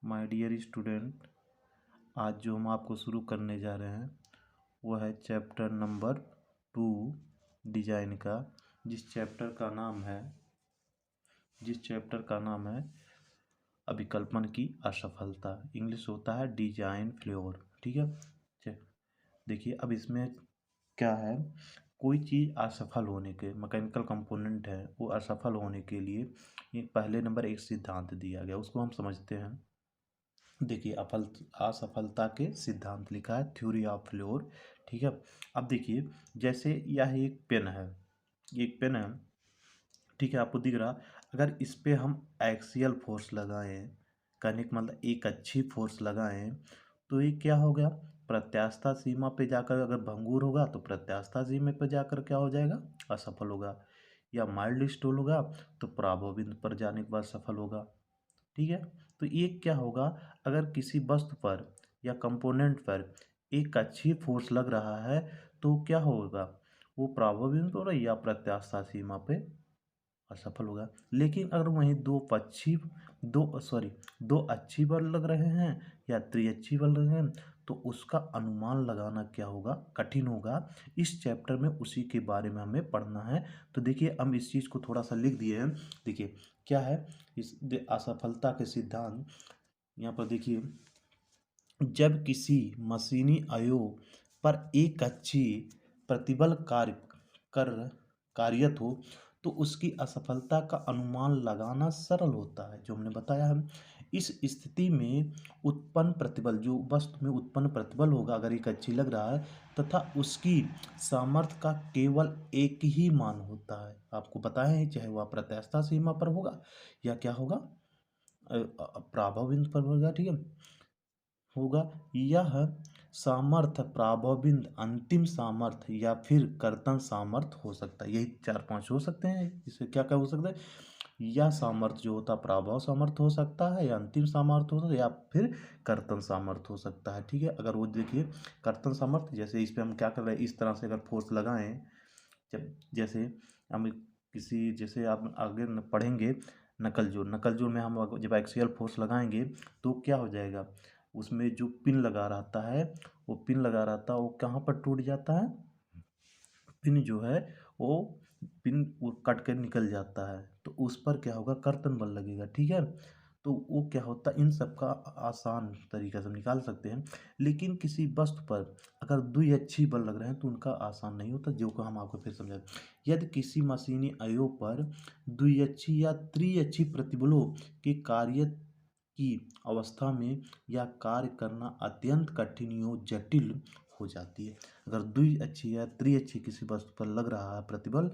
My dear student, आज जो हम आपको शुरू करने जा रहे हैं वह है चैप्टर नंबर 2 डिजाइन का, जिस चैप्टर का नाम है अभिकल्पन की असफलता। इंग्लिश होता है डिजाइन फ्लेवर। ठीक है, देखिए अब इसमें क्या है, कोई चीज़ असफल होने के मैकेनिकल कंपोनेंट है, वो असफल होने के लिए एक पहले नंबर एक सिद्धांत दिया गया, उसको हम समझते हैं। देखिए असफलता के सिद्धांत लिखा है, थ्योरी ऑफ फेल्योर। ठीक है, अब देखिए जैसे यह एक पेन है, ठीक है, आपको दिख रहा। अगर इस पे हम एक्सियल फोर्स लगाएं, कहने का मतलब एक अच्छी फोर्स लगाएं, तो ये क्या हो गया, प्रत्यास्था सीमा पे जाकर अगर भंगुर होगा तो प्रत्यास्था सीमा पे जाकर क्या हो जाएगा, असफल होगा। या माइल्ड स्टॉल होगा तो प्रभाव बिंदु पर जाने के बाद सफल होगा। ठीक है, तो ये क्या होगा, अगर किसी वस्तु पर या कंपोनेंट पर एक अच्छी फोर्स लग रहा है तो क्या होगा, वो प्रभाव बिंदु पर या प्रत्यास्था सीमा पे असफल होगा। लेकिन अगर वहीं दो अच्छी बल लग रहे हैं या त्रिअच्छी बल लग रहे हैं तो उसका अनुमान लगाना क्या होगा, कठिन होगा। इस चैप्टर में उसी के बारे में हमें पढ़ना है। तो देखिए हम इस चीज़ को थोड़ा सा लिख दिए हैं। देखिए क्या है इस असफलता के सिद्धांत। यहाँ पर देखिए, जब किसी मशीनी अवयव पर एक अच्छी प्रतिबल कार्यत हो तो उसकी असफलता का अनुमान लगाना सरल होता है, जो हमने बताया है। इस स्थिति में उत्पन्न प्रतिबल, जो वस्तु में उत्पन्न प्रतिबल होगा, अगर एक अच्छी लग रहा है तथा उसकी सामर्थ्य का केवल एक ही मान होता है। आपको पता है, चाहे वह प्रत्यास्था सीमा पर होगा या क्या होगा, प्रभाव बिंदु पर होगा। ठीक है, होगा यह सामर्थ्य प्रभाव बिंदु अंतिम सामर्थ्य या फिर कर्तन सामर्थ्य हो सकता है। यही 4-5 हो सकते हैं। इससे क्या क्या हो सकता है, यह सामर्थ्य जो होता है प्रभाव सामर्थ्य हो सकता है, या अंतिम सामर्थ्य हो सकता है, या फिर कर्तन सामर्थ्य हो सकता है। ठीक है, अगर वो देखिए कर्तन सामर्थ्य, जैसे इस पे हम क्या कर रहे हैं, इस तरह से अगर फोर्स लगाएं, जब जैसे हम किसी, जैसे आप आगे पढ़ेंगे नकल जोड़ में हम जब एक्सियल फोर्स लगाएंगे तो क्या हो जाएगा, उसमें जो पिन लगा रहता है वो कहाँ पर टूट जाता है, पिन जो है वो वो कट कर निकल जाता है, तो उस पर क्या होगा, कर्तन बल लगेगा। ठीक है, तो वो क्या होता है, इन सब का आसान तरीका से हम निकाल सकते हैं। लेकिन किसी वस्तु पर अगर द्विअक्षीय बल लग रहे हैं तो उनका आसान नहीं होता, जो को हम आपको फिर समझा। यदि किसी मशीनी अवयव पर द्विअक्षीय या त्रिअक्षीय प्रतिबलों के कार्य की अवस्था में यह कार्य करना अत्यंत कठिन या जटिल हो जाती है। अगर द्विअक्षीय या त्रिअक्षीय किसी वस्तु पर लग रहा है प्रतिबल,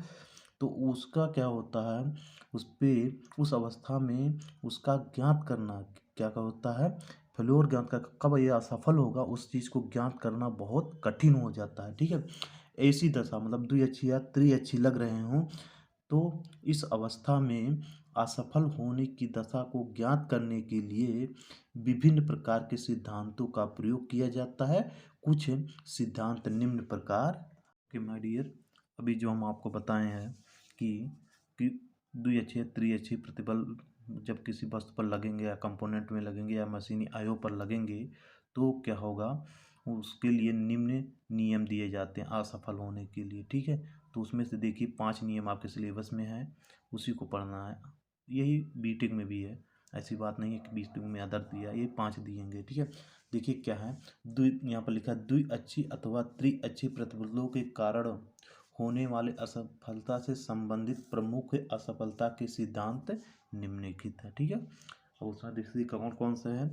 तो उसका क्या होता है, उस अवस्था में उसका ज्ञात करना क्या क्या होता है, फेल्योर ज्ञात कर, कब यह असफल होगा उस चीज़ को ज्ञात करना बहुत कठिन हो जाता है। ठीक है, ऐसी दशा मतलब द्विअक्षीय या त्रिअक्षीय लग रहे हों तो इस अवस्था में असफल होने की दशा को ज्ञात करने के लिए विभिन्न प्रकार के सिद्धांतों का प्रयोग किया जाता है। कुछ सिद्धांत निम्न प्रकार के, माय डियर, अभी जो हम आपको बताए हैं कि द्विअक्षीय त्रिअक्षीय प्रतिबल जब किसी वस्तु पर लगेंगे या कंपोनेंट में लगेंगे या मशीनी अवयव पर लगेंगे तो क्या होगा, उसके लिए निम्न नियम दिए जाते हैं असफल होने के लिए। ठीक है, तो उसमें से देखिए 5 नियम आपके सिलेबस में है, उसी को पढ़ना है। यही बीटेक में भी है, ऐसी बात नहीं है कि बीटेक में अदर दिया, ये 5 दिएंगे। ठीक है, देखिए क्या है, यहाँ पर लिखा है द्विअक्षीय अथवा त्रिअक्षीय प्रतिबलों के कारण होने वाले असफलता से संबंधित प्रमुख असफलता के सिद्धांत निम्नलिखित है। ठीक है, अब उसमें देखिए कौन कौन से हैं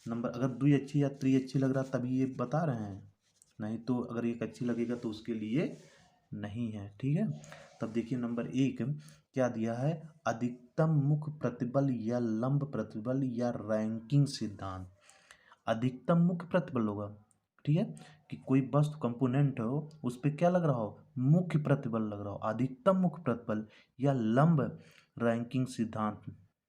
नंबर। अगर द्विअक्षीय या त्रिअक्षीय लग रहा तभी ये बता रहे हैं, नहीं तो अगर एक अच्छी लगेगा तो उसके लिए नहीं है। ठीक है, तब देखिए नंबर 1 क्या दिया है, अधिकतम मुख्य प्रतिबल या लंब प्रतिबल या रैंकिंग सिद्धांत। अधिकतम मुख्य प्रतिबल होगा, ठीक है, कि कोई वस्तु कंपोनेंट हो उस पर क्या लग रहा हो, मुख्य प्रतिबल लग रहा हो, अधिकतम मुख्य प्रतिबल या लंब रैंकिंग सिद्धांत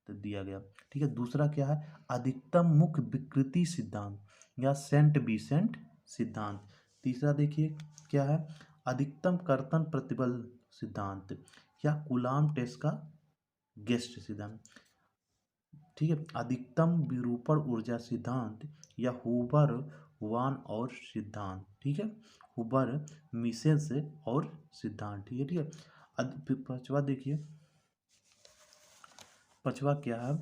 दिया गया। ठीक है, दूसरा क्या है, अधिकतम मुख्य विकृति सिद्धांत या सेंट विसेंट सिद्धांत। तीसरा देखिए क्या है, अधिकतम कर्तन प्रतिबल सिद्धांत या कूलाम टेस्ट का गेस्ट सिद्धांत। ठीक है। अधिकतम विरूपण ऊर्जा सिद्धांत या हुबर वान और सिद्धांत, ठीक है, हुबर मिसेस और सिद्धांत, ठीक है, ठीक है। फिर पांचवा देखिए, पांचवा क्या है,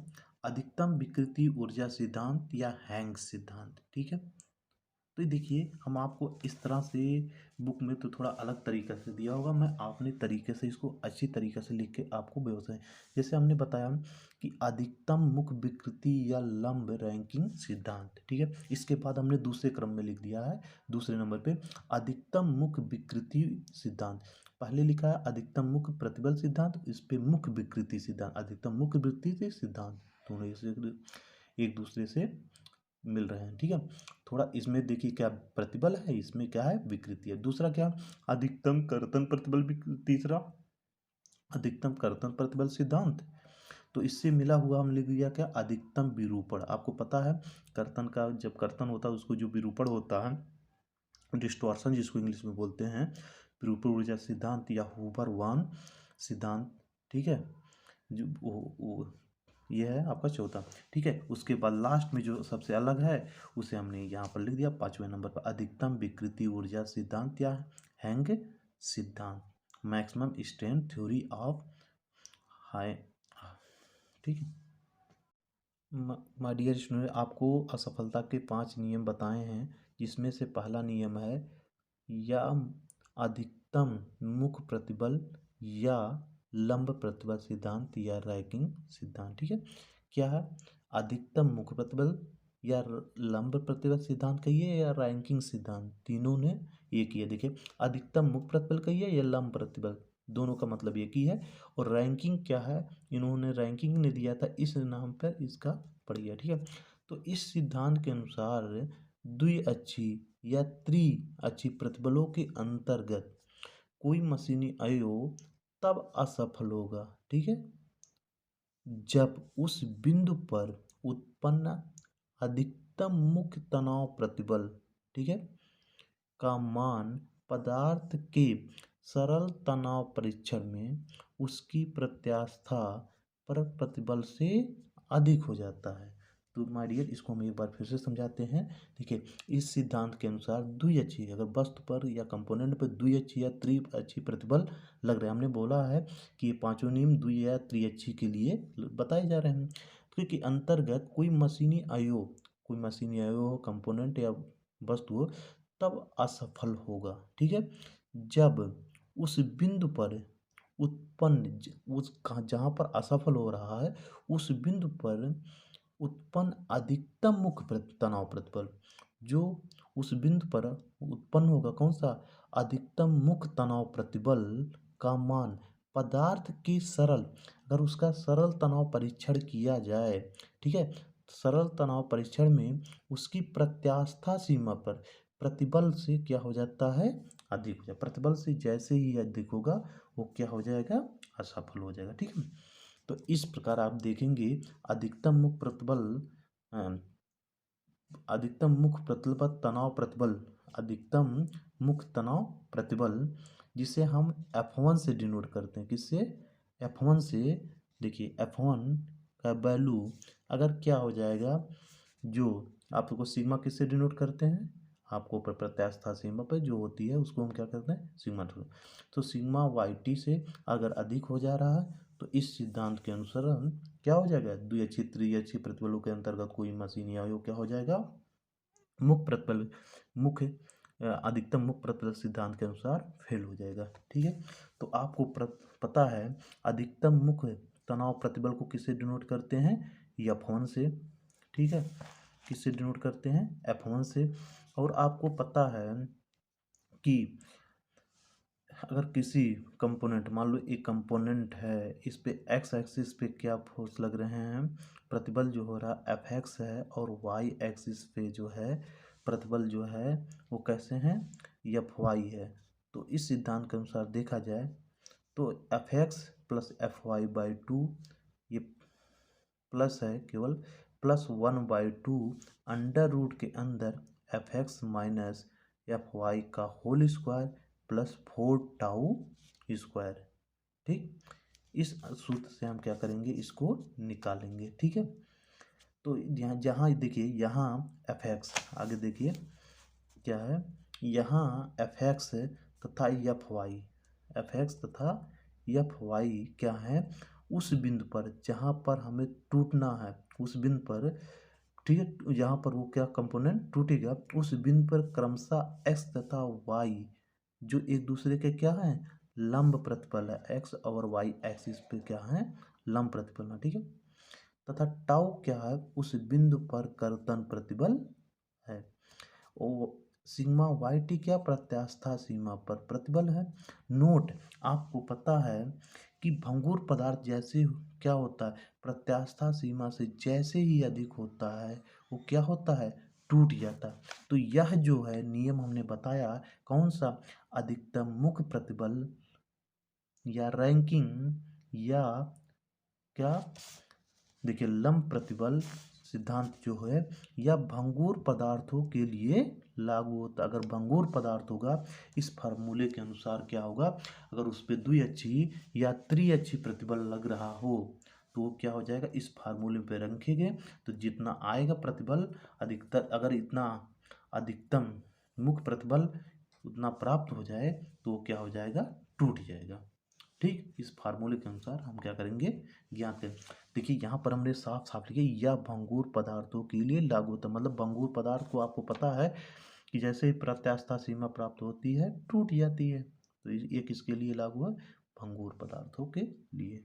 अधिकतम विकृति ऊर्जा सिद्धांत या हैंग सिद्धांत, ठीक है। तो ये देखिए हम आपको इस तरह से बुक में तो थोड़ा अलग तरीके से दिया होगा, मैं अपने तरीके से इसको अच्छी तरीके से लिख के आपको व्यवस्था, जैसे हमने बताया कि अधिकतम मुख्य विकृति या लंब रैंकिंग सिद्धांत, ठीक है। इसके बाद हमने दूसरे क्रम में लिख दिया है, दूसरे नंबर पे अधिकतम मुख्य विकृति सिद्धांत। पहले लिखा है अधिकतम मुख्य प्रतिबल सिद्धांत, इस पे मुख्य विकृति सिद्धांत, अधिकतम मुख्य विकृति सिद्धांत, दोनों एक दूसरे से मिल रहे हैं, ठीक है। थोड़ा इसमें देखिए क्या प्रतिबल है, इसमें क्या है विकृति है। दूसरा क्या, अधिकतम कर्तन प्रतिबल, तीसरा अधिकतम कर्तन प्रतिबल सिद्धांत। तो इससे मिला हुआ हम लिख दिया क्या, अधिकतम विरूपण। आपको पता है कर्तन का जब कर्तन होता है उसको जो विरूपण होता है, डिस्टॉर्शन जिसको इंग्लिश में बोलते हैं, विरूपण ऊर्जा सिद्धांत या हुबर वान सिद्धांत, ठीक है। जो ये है आपका चौथा, ठीक है। उसके बाद लास्ट में जो सबसे अलग है उसे हमने यहाँ पर लिख दिया पांचवें नंबर पर, अधिकतम विकृति ऊर्जा सिद्धांत या हैंग सिद्धांत, maximum strength theory of high, ठीक है। माय डियर स्टूडेंट, आपको असफलता के 5 नियम बताए हैं, जिसमें से पहला नियम है या अधिकतम मुख्य प्रतिबल या लंब प्रतिबल सिद्धांत या रैंकिंग सिद्धांत, ठीक है। क्या है, अधिकतम मुख्य प्रतिबल या लंब प्रतिबल सिद्धांत कहिए या रैंकिंग सिद्धांत, तीनों ने एक ही है। देखिए अधिकतम मुख्य प्रतिबल कहिए या लंब प्रतिबल, दोनों का मतलब एक ही है। और रैंकिंग क्या है, इन्होंने रैंकिंग ने दिया था इस नाम पर इसका पड़ गया, ठीक है। तो इस सिद्धांत के अनुसार द्विअक्षी या त्रिअक्षी प्रतिबलों के अंतर्गत कोई मशीनी अयोग तब असफल होगा, ठीक है, जब उस बिंदु पर उत्पन्न अधिकतम मुख्य तनाव प्रतिबल, ठीक है, का मान पदार्थ के सरल तनाव परीक्षण में उसकी प्रत्यास्था पर प्रतिबल से अधिक हो जाता है। तो माय डियर इसको हम एक बार फिर से समझाते हैं। देखिए इस सिद्धांत के अनुसार द्विअक्षीय अगर वस्तु पर या कंपोनेंट पर द्विअक्षीय या त्रिअक्षीय प्रतिबल लग रहे हैं, हमने बोला है कि ये पांचों नियम द्वि या त्रिअक्षीय के लिए बताए जा रहे हैं, क्योंकि अंतर्गत कोई मशीनी अयोग कंपोनेंट या वस्तु हो तब असफल होगा, ठीक है, जब उस बिंदु पर उत्पन्न उस जहाँ पर असफल हो रहा है उस बिंदु पर उत्पन्न अधिकतम मुख्य तनाव प्रतिबल, जो उस बिंदु पर उत्पन्न होगा कौन सा, अधिकतम मुख्य तनाव प्रतिबल का मान पदार्थ की सरल, अगर उसका सरल तनाव परीक्षण किया जाए, ठीक है, सरल तनाव परीक्षण में उसकी प्रत्यास्था सीमा पर प्रतिबल से क्या हो जाता है, अधिक हो जाए। प्रतिबल से जैसे ही अधिक होगा वो क्या हो जाएगा, असफल हो जाएगा, ठीक है। तो इस प्रकार आप देखेंगे अधिकतम मुख्य प्रतिबल, अधिकतम मुख्य प्रतिबल तनाव प्रतिबल, अधिकतम मुख्य तनाव प्रतिबल जिसे हम F1 से डिनोट करते हैं, किससे, F1 से। देखिए F1 का वैल्यू अगर क्या हो जाएगा, जो आपको सिग्मा किससे डिनोट करते हैं, आपको प्रत्यास्था सीमा पर जो होती है उसको हम क्या करते हैं, सिग्मा। तो सिग्मा YT से अगर अधिक हो जा रहा है तो इस सिद्धांत के अनुसार क्या हो जाएगा, द्विअक्षीय त्रिअक्षीय प्रतिबलों के अंतर्गत कोई मशीनी अयोग क्या हो जाएगा, मुख्य प्रतिबल मुख्य अधिकतम मुख्य प्रतिबल सिद्धांत के अनुसार फेल हो जाएगा, ठीक है। तो आपको पता है अधिकतम मुख्य तनाव प्रतिबल को किससे डिनोट करते हैं, F1 से, ठीक है, किससे डिनोट करते हैं, F1 से। और आपको पता है कि अगर किसी कंपोनेंट, मान लो एक कंपोनेंट है, इस पे एक्स एक्सिस पे क्या फोर्स लग रहे हैं, प्रतिबल जो हो रहा Fx है, और वाई एक्सिस पे जो है प्रतिबल जो है वो कैसे हैं, Fy है। तो इस सिद्धांत के अनुसार देखा जाए तो Fx प्लस Fy/2 ये प्लस है केवल +1/2 अंडर रूट के अंदर Fx माइनस Fy का होल स्क्वायर +4 टाउ स्क्वायर, ठीक। इस सूत्र से हम क्या करेंगे, इसको निकालेंगे, ठीक है। तो यहाँ जहाँ देखिए यहाँ एफ एक्स, आगे देखिए क्या है, यहाँ एफ एक्स तथा एफ एक्स तथा एफ वाई क्या है, उस बिंदु पर जहाँ पर हमें टूटना है, उस बिंदु पर, ठीक है, यहाँ पर वो क्या कंपोनेंट टूटेगा, उस बिंदु पर क्रमशः एक्स तथा वाई जो एक दूसरे के क्या है, लंब प्रतिपल है, एक्स और वाई एक्सिस पे क्या है, लंब प्रतिपल है, ठीक है। तथा टाउ क्या है, उस बिंदु पर कर्तन प्रतिबल है। ओ सिग्मा वाई टी क्या, प्रत्यास्था सीमा पर प्रतिबल है। नोट, आपको पता है कि भंगुर पदार्थ जैसे क्या होता है, प्रत्यास्था सीमा से जैसे ही अधिक होता है वो क्या होता है, टूट जाता है। तो यह जो है नियम हमने बताया, कौन सा, अधिकतम मुख्य प्रतिबल या रैंकिंग या क्या, देखिए लंब प्रतिबल सिद्धांत जो है यह भंगुर पदार्थों के लिए लागू होता है। अगर भंगुर पदार्थ होगा, इस फार्मूले के अनुसार क्या होगा, अगर उस पर द्विअक्षी या त्रिअक्षी प्रतिबल लग रहा हो तो वो क्या हो जाएगा, इस फार्मूले पे रखेंगे तो जितना आएगा प्रतिबल अधिकतर, अगर इतना अधिकतम मुख्य प्रतिबल उतना प्राप्त हो जाए तो वो क्या हो जाएगा, टूट जाएगा। ठीक, इस फार्मूले के अनुसार हम क्या करेंगे, ज्ञात करें। देखिए यहाँ पर हमने साफ साफ लिखे, यह भंगुर पदार्थों के लिए लागू होता है, मतलब भंगुर पदार्थ को आपको पता है कि जैसे ही प्रत्यास्था सीमा प्राप्त होती है टूट जाती है, तो ये किसके लिए लागू है, भंगुर पदार्थों के लिए।